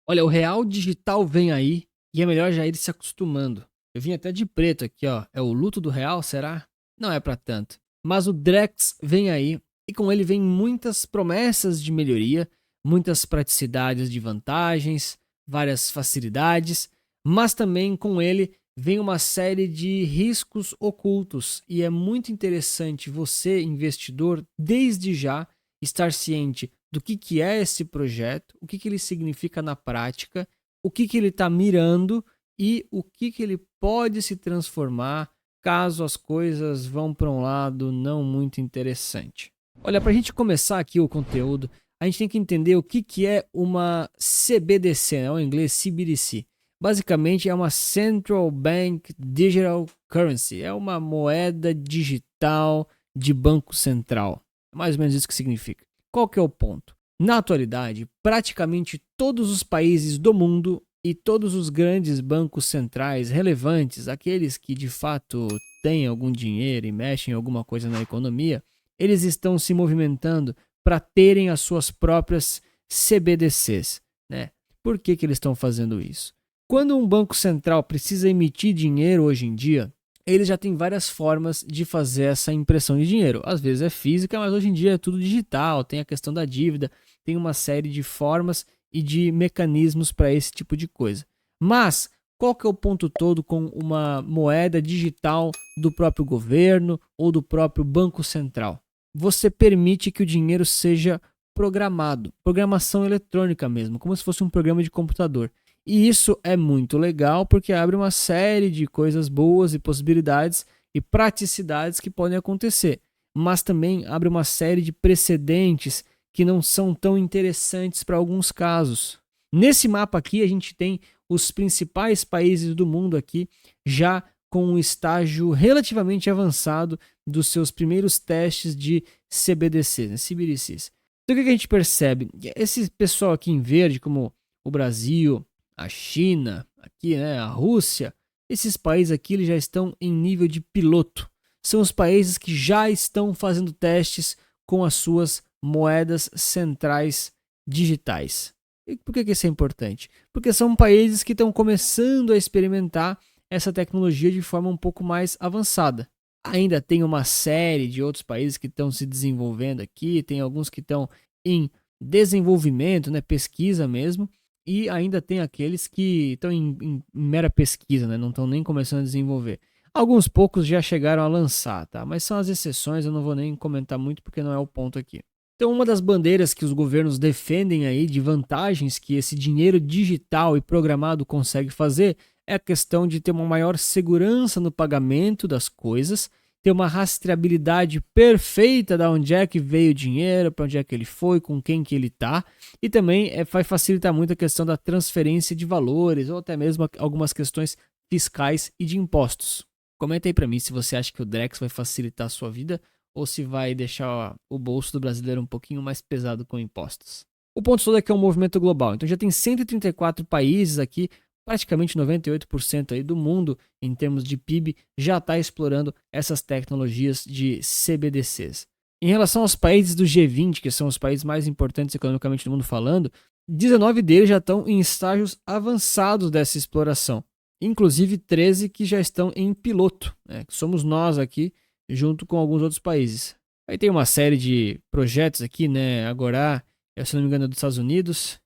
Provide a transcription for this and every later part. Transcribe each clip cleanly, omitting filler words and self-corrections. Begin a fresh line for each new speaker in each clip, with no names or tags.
Olha, o real digital vem aí e é melhor já ir se acostumando. Eu vim até de preto aqui, ó. É o luto do real, será? Não é pra tanto. Mas o Drex vem aí e com ele vem muitas promessas de melhoria, muitas praticidades de vantagens, várias facilidades, mas também com ele vem uma série de riscos ocultos e é muito interessante você, investidor, desde já estar ciente do que é esse projeto, o que ele significa na prática, o que ele está mirando e o que ele pode se transformar caso as coisas vão para um lado não muito interessante. Olha, para a gente começar aqui o conteúdo, a gente tem que entender o que é uma CBDC, né? Ou em inglês CBDC. Basicamente é uma Central Bank Digital Currency, é uma moeda digital de banco central. É mais ou menos isso que significa. Qual que é o ponto? Na atualidade, praticamente todos os países do mundo e todos os grandes bancos centrais relevantes, aqueles que de fato têm algum dinheiro e mexem em alguma coisa na economia, eles estão se movimentando para terem as suas próprias CBDCs, né? Por que eles estão fazendo isso? Quando um banco central precisa emitir dinheiro hoje em dia, ele já tem várias formas de fazer essa impressão de dinheiro. Às vezes é física, mas hoje em dia é tudo digital, tem a questão da dívida, tem uma série de formas e de mecanismos para esse tipo de coisa. Mas qual que é o ponto todo com uma moeda digital do próprio governo ou do próprio Banco Central? Você permite que o dinheiro seja programado, programação eletrônica mesmo, como se fosse um programa de computador. E isso é muito legal porque abre uma série de coisas boas e possibilidades e praticidades que podem acontecer, mas também abre uma série de precedentes que não são tão interessantes para alguns casos. Nesse mapa aqui a gente tem os principais países do mundo aqui já com um estágio relativamente avançado dos seus primeiros testes de CBDCs, né, CBDCs. Então o que a gente percebe? Esse pessoal aqui em verde, como o Brasil, a China, aqui, né, a Rússia, esses países aqui eles já estão em nível de piloto. São os países que já estão fazendo testes com as suas moedas centrais digitais. E por que isso é importante? Porque são países que estão começando a experimentar essa tecnologia de forma um pouco mais avançada. Ainda tem uma série de outros países que estão se desenvolvendo aqui, tem alguns que estão em desenvolvimento, né, pesquisa mesmo, e ainda tem aqueles que estão em mera pesquisa, né, não estão nem começando a desenvolver. Alguns poucos já chegaram a lançar, tá? Mas são as exceções, eu não vou nem comentar muito porque não é o ponto aqui. Então, uma das bandeiras que os governos defendem aí de vantagens que esse dinheiro digital e programado consegue fazer é a questão de ter uma maior segurança no pagamento das coisas, ter uma rastreabilidade perfeita de onde é que veio o dinheiro, para onde é que ele foi, com quem que ele está, e também vai facilitar muito a questão da transferência de valores ou até mesmo algumas questões fiscais e de impostos. Comenta aí para mim se você acha que o Drex vai facilitar a sua vida ou se vai deixar o bolso do brasileiro um pouquinho mais pesado com impostos. O ponto todo é que é um movimento global, então já tem 134 países aqui, praticamente 98% aí do mundo, em termos de PIB, já está explorando essas tecnologias de CBDCs. Em relação aos países do G20, que são os países mais importantes economicamente do mundo falando, 19 deles já estão em estágios avançados dessa exploração, inclusive 13 que já estão em piloto, né, que somos nós aqui, junto com alguns outros países. Aí tem uma série de projetos aqui, né? Agora, se não me engano, é dos Estados Unidos.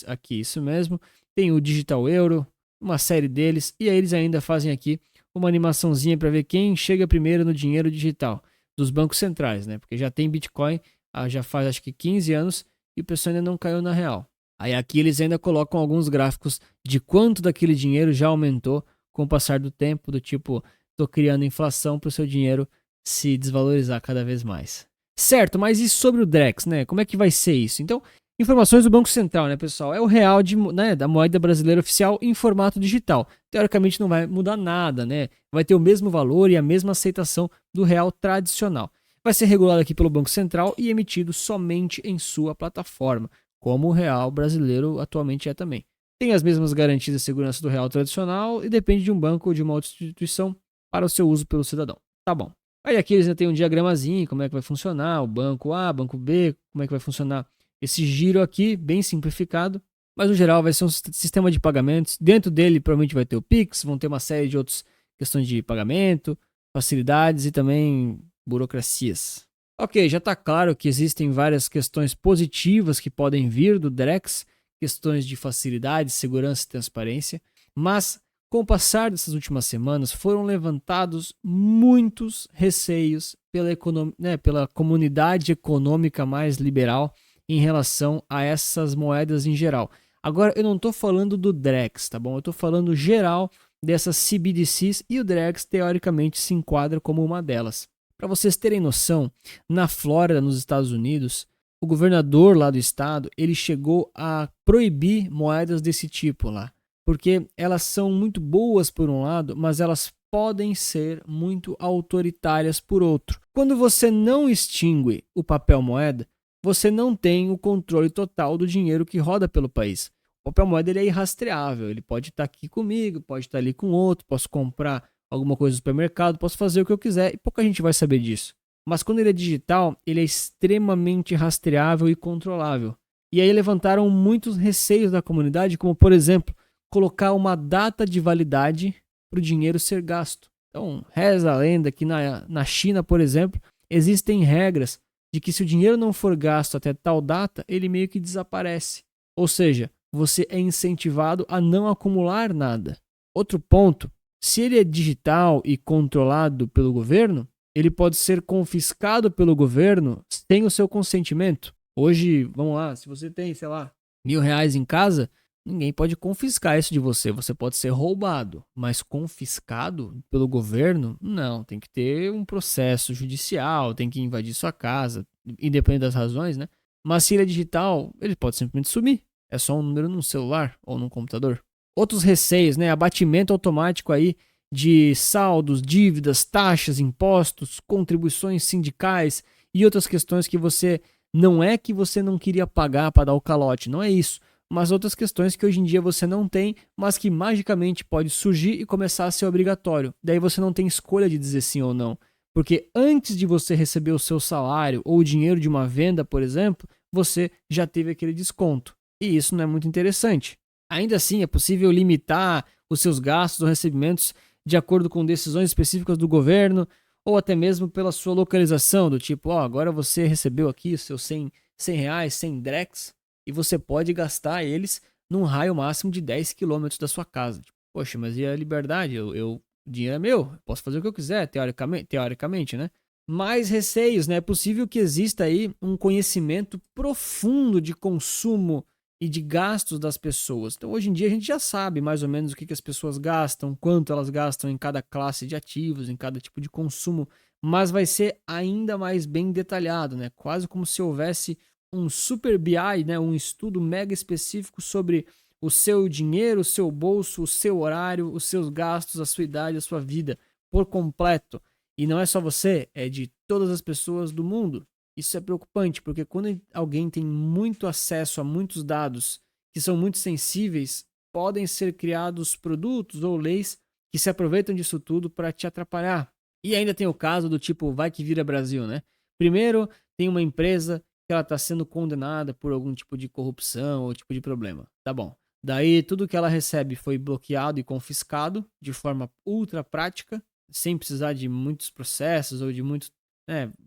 Aqui, isso mesmo. Tem o Digital Euro, uma série deles. E aí eles ainda fazem aqui uma animaçãozinha para ver quem chega primeiro no dinheiro digital dos bancos centrais, né? Porque já tem Bitcoin, já faz acho que 15 anos e o pessoal ainda não caiu na real. Aí aqui eles ainda colocam alguns gráficos de quanto daquele dinheiro já aumentou com o passar do tempo, do tipo, tô criando inflação para o seu dinheiro se desvalorizar cada vez mais. Certo, mas e sobre o Drex, né? Como é que vai ser isso? Então, informações do Banco Central, né, pessoal? É o real né, da moeda brasileira oficial em formato digital. Teoricamente não vai mudar nada, né? Vai ter o mesmo valor e a mesma aceitação do real tradicional. Vai ser regulado aqui pelo Banco Central e emitido somente em sua plataforma, como o real brasileiro atualmente é também. Tem as mesmas garantias de segurança do real tradicional e depende de um banco ou de uma outra instituição para o seu uso pelo cidadão. Tá bom. Aí aqui eles já tem um diagramazinho, como é que vai funcionar, o banco A, banco B, como é que vai funcionar esse giro aqui, bem simplificado, Mas no geral vai ser um sistema de pagamentos. Dentro dele provavelmente vai ter o Pix, vão ter uma série de outras questões de pagamento, facilidades e também burocracias. Ok, já está claro que existem várias questões positivas que podem vir do Drex, questões de facilidade, segurança e transparência, mas com o passar dessas últimas semanas foram levantados muitos receios pela comunidade econômica mais liberal em relação a essas moedas em geral. Agora, eu não estou falando do Drex, tá bom? Eu estou falando geral dessas CBDCs e o Drex teoricamente se enquadra como uma delas. Para vocês terem noção, na Flórida, nos Estados Unidos, o governador lá do estado, ele chegou a proibir moedas desse tipo lá, porque elas são muito boas por um lado, mas elas podem ser muito autoritárias por outro. Quando você não extingue o papel moeda, você não tem o controle total do dinheiro que roda pelo país. O papel moeda ele é irrastreável, ele pode estar aqui comigo, pode estar ali com outro, posso comprar alguma coisa no supermercado, posso fazer o que eu quiser e pouca gente vai saber disso. Mas quando ele é digital, ele é extremamente rastreável e controlável. E aí levantaram muitos receios da comunidade, como por exemplo, colocar uma data de validade para o dinheiro ser gasto. Então, reza a lenda que na China, por exemplo, existem regras de que se o dinheiro não for gasto até tal data, ele meio que desaparece. Ou seja, você é incentivado a não acumular nada. Outro ponto, se ele é digital e controlado pelo governo, ele pode ser confiscado pelo governo sem o seu consentimento. Hoje, vamos lá, se você tem, sei lá, R$ 1.000 em casa, ninguém pode confiscar isso de você. Você pode ser roubado, mas confiscado pelo governo? Não, tem que ter um processo judicial, tem que invadir sua casa, independente das razões, né? Mas se ele é digital, ele pode simplesmente sumir. É só um número num celular ou num computador. Outros receios, né? Abatimento automático aí de saldos, dívidas, taxas, impostos, contribuições sindicais e outras questões que você não é que você não queria pagar para dar o calote, não é isso, mas outras questões que hoje em dia você não tem, mas que magicamente pode surgir e começar a ser obrigatório. Daí você não tem escolha de dizer sim ou não, porque antes de você receber o seu salário ou o dinheiro de uma venda, por exemplo, você já teve aquele desconto. E isso não é muito interessante. Ainda assim, é possível limitar os seus gastos ou recebimentos de acordo com decisões específicas do governo ou até mesmo pela sua localização, do tipo, ó, agora você recebeu aqui os seus R$ 100, 100 Drex, e você pode gastar eles num raio máximo de 10 quilômetros da sua casa. Tipo, poxa, mas e a liberdade? O dinheiro é meu, posso fazer o que eu quiser, teoricamente, né? Mais receios, né? É possível que exista aí um conhecimento profundo de consumo e de gastos das pessoas. Então, hoje em dia, a gente já sabe mais ou menos o que as pessoas gastam, quanto elas gastam em cada classe de ativos, em cada tipo de consumo, mas vai ser ainda mais bem detalhado, né? Quase como se houvesse um super BI, né? Um estudo mega específico sobre o seu dinheiro, o seu bolso, o seu horário, os seus gastos, a sua idade, a sua vida por completo. E não é só você, é de todas as pessoas do mundo. Isso é preocupante, porque quando alguém tem muito acesso a muitos dados que são muito sensíveis, podem ser criados produtos ou leis que se aproveitam disso tudo para te atrapalhar. E ainda tem o caso do tipo, vai que vira Brasil, né? Primeiro, tem uma empresa que ela está sendo condenada por algum tipo de corrupção ou tipo de problema. Tá bom. Daí, tudo que ela recebe foi bloqueado e confiscado de forma ultra prática, sem precisar de muitos processos ou de muito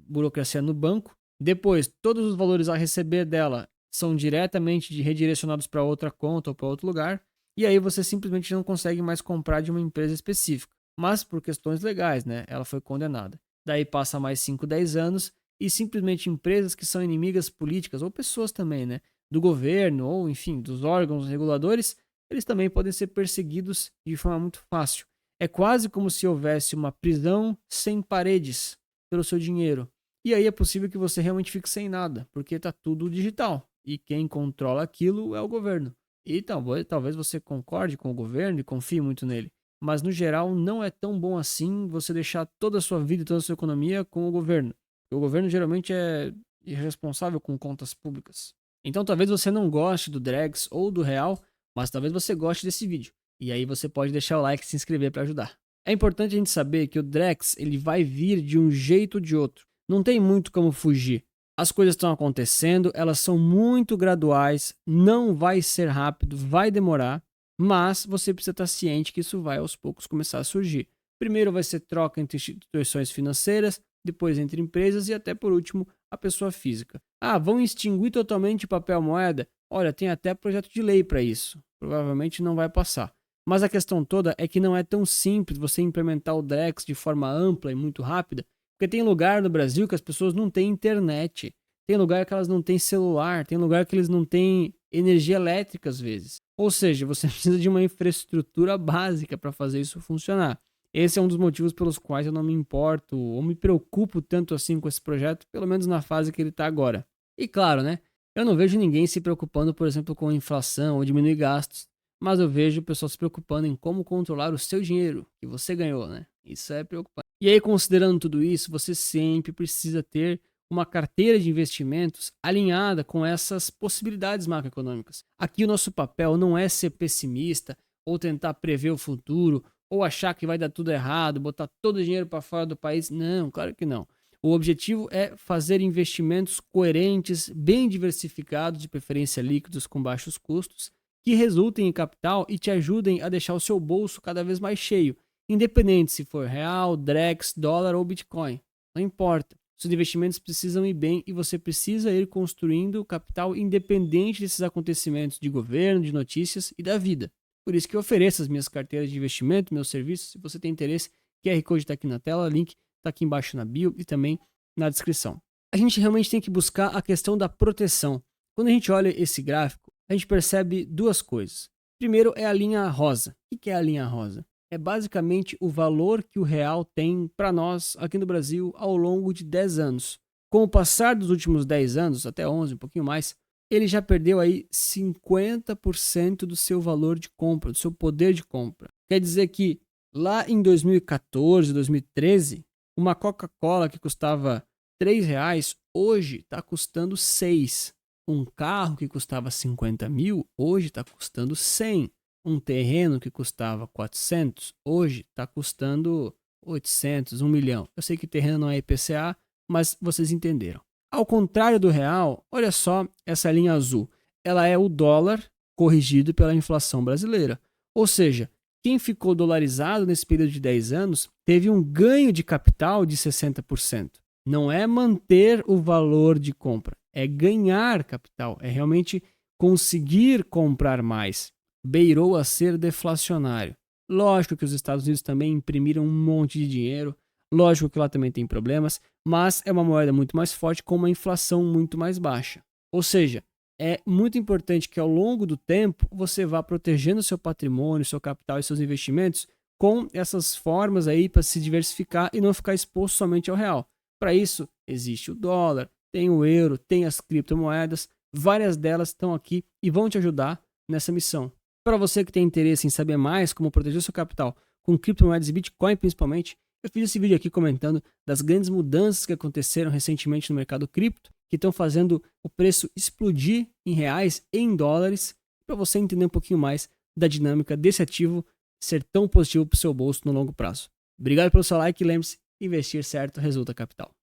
burocracia no banco. Depois, todos os valores a receber dela são diretamente redirecionados para outra conta ou para outro lugar. E aí você simplesmente não consegue mais comprar de uma empresa específica. Mas por questões legais, né? Ela foi condenada. Daí passa mais 5, 10 anos e simplesmente empresas que são inimigas políticas, ou pessoas também, né? Do governo, ou enfim, dos órgãos reguladores, eles também podem ser perseguidos de forma muito fácil. É quase como se houvesse uma prisão sem paredes pelo seu dinheiro. E aí é possível que você realmente fique sem nada, porque está tudo digital. E quem controla aquilo é o governo. E talvez você concorde com o governo e confie muito nele. Mas no geral não é tão bom assim você deixar toda a sua vida e toda a sua economia com o governo. O governo geralmente é irresponsável com contas públicas. Então talvez você não goste do Drex ou do Real, mas talvez você goste desse vídeo. E aí você pode deixar o like e se inscrever para ajudar. É importante a gente saber que o Drex ele vai vir de um jeito ou de outro. Não tem muito como fugir. As coisas estão acontecendo, elas são muito graduais, não vai ser rápido, vai demorar, mas você precisa estar ciente que isso vai aos poucos começar a surgir. Primeiro vai ser troca entre instituições financeiras, depois entre empresas e até por último a pessoa física. Ah, vão extinguir totalmente papel moeda? Olha, tem até projeto de lei para isso. Provavelmente não vai passar. Mas a questão toda é que não é tão simples você implementar o Drex de forma ampla e muito rápida, porque tem lugar no Brasil que as pessoas não têm internet, tem lugar que elas não têm celular, tem lugar que eles não têm energia elétrica às vezes. Ou seja, você precisa de uma infraestrutura básica para fazer isso funcionar. Esse é um dos motivos pelos quais eu não me importo ou me preocupo tanto assim com esse projeto, pelo menos na fase que ele está agora. E claro, né? Eu não vejo ninguém se preocupando, por exemplo, com inflação ou diminuir gastos, mas eu vejo o pessoal se preocupando em como controlar o seu dinheiro que você ganhou, né? Isso é preocupante. E aí, considerando tudo isso, você sempre precisa ter uma carteira de investimentos alinhada com essas possibilidades macroeconômicas. Aqui o nosso papel não é ser pessimista ou tentar prever o futuro ou achar que vai dar tudo errado, botar todo o dinheiro para fora do país. Não, claro que não. O objetivo é fazer investimentos coerentes, bem diversificados, de preferência líquidos com baixos custos, que resultem em capital e te ajudem a deixar o seu bolso cada vez mais cheio, independente se for real, Drex, dólar ou Bitcoin. Não importa. Seus investimentos precisam ir bem e você precisa ir construindo capital independente desses acontecimentos de governo, de notícias e da vida. Por isso que eu ofereço as minhas carteiras de investimento, meus serviços. Se você tem interesse, QR Code está aqui na tela, link está aqui embaixo na bio e também na descrição. A gente realmente tem que buscar a questão da proteção. Quando a gente olha esse gráfico, a gente percebe duas coisas. Primeiro é a linha rosa. O que é a linha rosa? É basicamente o valor que o real tem para nós aqui no Brasil ao longo de 10 anos. Com o passar dos últimos 10 anos, até 11, um pouquinho mais, ele já perdeu aí 50% do seu valor de compra, do seu poder de compra. Quer dizer que lá em 2014, 2013, uma Coca-Cola que custava R$ 3, hoje está custando 6. Um carro que custava 50 mil, hoje está custando 100. Um terreno que custava 400, hoje está custando 800, 1 milhão. Eu sei que terreno não é IPCA, mas vocês entenderam. Ao contrário do real, olha só essa linha azul. Ela é o dólar corrigido pela inflação brasileira. Ou seja, quem ficou dolarizado nesse período de 10 anos teve um ganho de capital de 60%. Não é manter o valor de compra, é ganhar capital, é realmente conseguir comprar mais. Beirou a ser deflacionário. Lógico que os Estados Unidos também imprimiram um monte de dinheiro, lógico que lá também tem problemas, mas é uma moeda muito mais forte com uma inflação muito mais baixa. Ou seja, é muito importante que ao longo do tempo você vá protegendo seu patrimônio, seu capital e seus investimentos com essas formas aí para se diversificar e não ficar exposto somente ao real. Para isso, existe o dólar, tem o euro, tem as criptomoedas, várias delas estão aqui e vão te ajudar nessa missão. Para você que tem interesse em saber mais como proteger seu capital com criptomoedas e Bitcoin principalmente, eu fiz esse vídeo aqui comentando das grandes mudanças que aconteceram recentemente no mercado cripto, que estão fazendo o preço explodir em reais e em dólares, para você entender um pouquinho mais da dinâmica desse ativo ser tão positivo para o seu bolso no longo prazo. Obrigado pelo seu like e lembre-se, investir certo resulta capital.